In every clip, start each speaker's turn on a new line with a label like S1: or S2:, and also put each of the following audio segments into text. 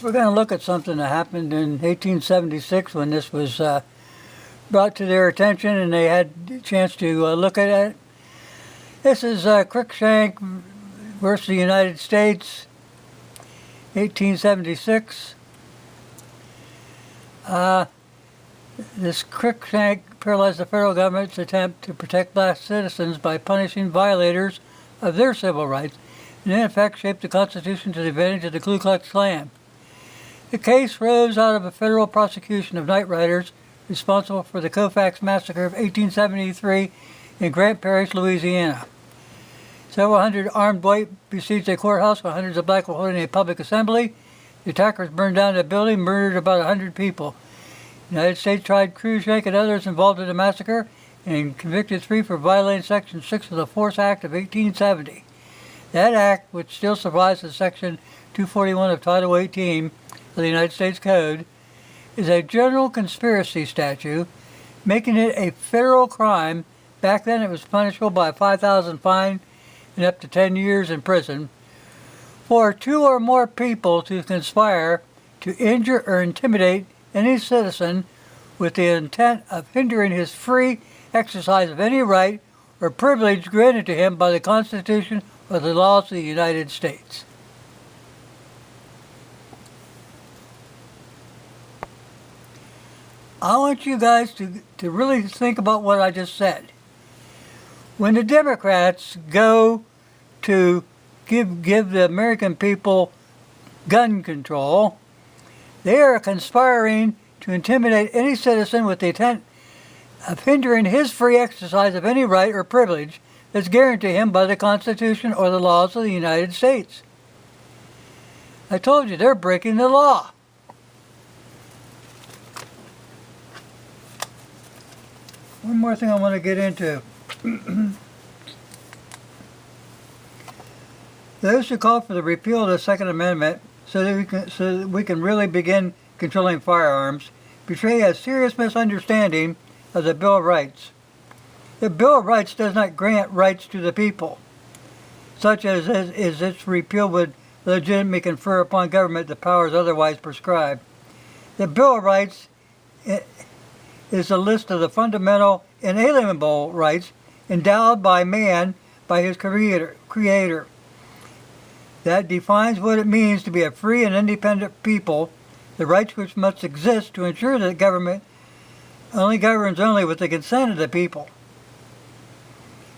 S1: We're going to look at something that happened in 1876 when this was brought to their attention and they had a chance to look at it. This is Cruikshank versus the United States, 1876. This Cruikshank paralyzed the federal government's attempt to protect black citizens by punishing violators of their civil rights, and in effect shaped the Constitution to the advantage of the Ku Klux Klan. The case rose out of a federal prosecution of night riders responsible for the Colfax Massacre of 1873 in Grant Parish, Louisiana. Several hundred armed white besieged a courthouse while hundreds of black were holding a public assembly. The attackers burned down the building, murdered about 100 people. The United States tried Cruikshank and others involved in the massacre and convicted 3 for violating Section 6 of the Force Act of 1870. That act, which still survives as Section 241 of Title 18 of the United States Code, is a general conspiracy statute, making it a federal crime. Back then it was punishable by a $5,000 fine and up to 10 years in prison for 2 or more people to conspire to injure or intimidate any citizen with the intent of hindering his free exercise of any right or privilege granted to him by the Constitution or the laws of the United States. I want you guys to really think about what I just said. When the Democrats go to give the American people gun control, they are conspiring to intimidate any citizen with the intent of hindering his free exercise of any right or privilege that's guaranteed him by the Constitution or the laws of the United States. I told you, they're breaking the law. One more thing I want to get into. Those who call for the repeal of the Second Amendment so that we can really begin controlling firearms betray a serious misunderstanding of the Bill of Rights. The Bill of Rights does not grant rights to the people, such as its repeal would legitimately confer upon government the powers otherwise prescribed. The Bill of Rights is a list of the fundamental inalienable rights endowed by man by his creator. That defines what it means to be a free and independent people, the rights which must exist to ensure that government only governs only with the consent of the people.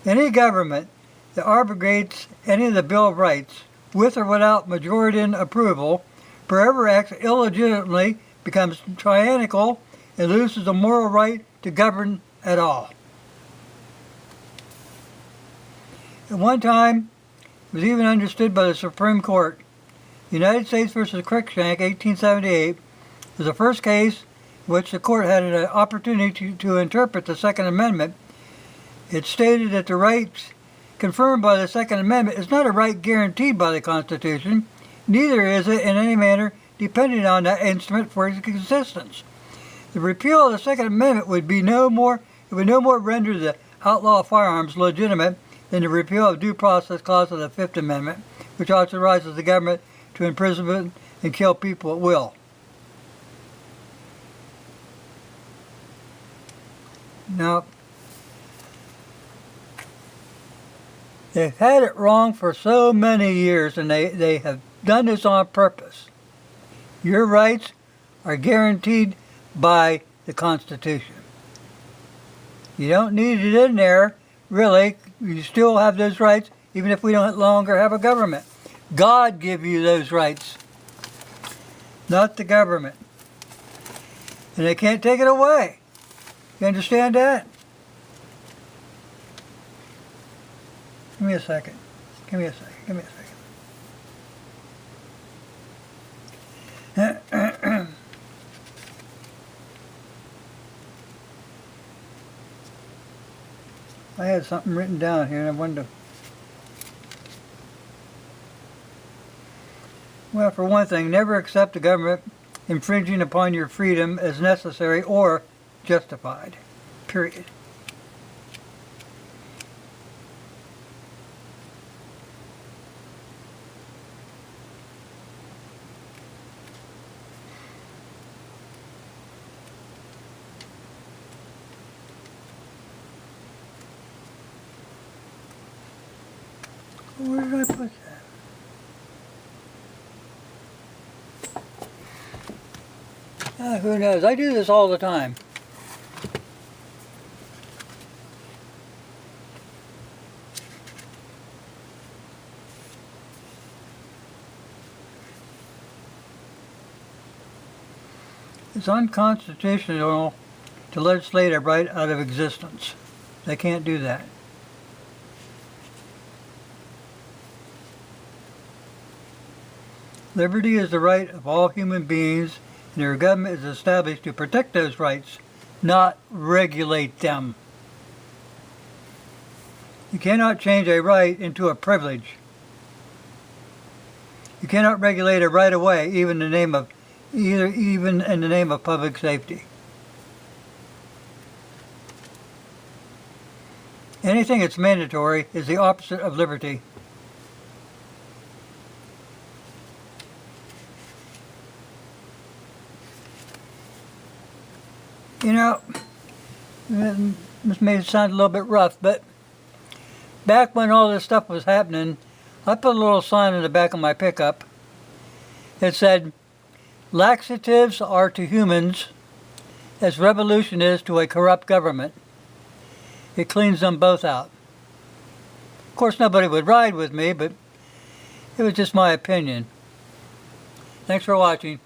S1: Any government that abrogates any of the Bill of Rights, with or without majority approval, forever acts illegitimately, becomes tyrannical, and loses the moral right to govern at all. At one time, it was even understood by the Supreme Court. United States versus Cruikshank, 1878, was the first case in which the court had an opportunity to interpret the Second Amendment. It stated that the rights confirmed by the Second Amendment is not a right guaranteed by the Constitution, neither is it in any manner dependent on that instrument for its existence. The repeal of the Second Amendment would no more render the outlaw of firearms legitimate than the repeal of due process clause of the Fifth Amendment, which authorizes the government to imprison and kill people at will. Now, they've had it wrong for so many years, and they have done this on purpose. Your rights are guaranteed by the Constitution. You don't need it in there, really. You still have those rights, even if we don't longer have a government. God give you those rights, not the government. And they can't take it away. You understand that? Give me a second. Give me a second. Give me a second. I had something written down here and I wanted to... Well, for one thing, never accept the government infringing upon your freedom as necessary or justified. Period. Where did I put that? Who knows? I do this all the time. It's unconstitutional to legislate a right out of existence. They can't do that. Liberty is the right of all human beings, and their government is established to protect those rights, not regulate them. You cannot change a right into a privilege. You cannot regulate a right away, even in the name of public safety. Anything that's mandatory is the opposite of liberty. You know, this may sound a little bit rough, but back when all this stuff was happening, I put a little sign in the back of my pickup. It said, "Laxatives are to humans as revolution is to a corrupt government. It cleans them both out." Of course, nobody would ride with me, but it was just my opinion. Thanks for watching.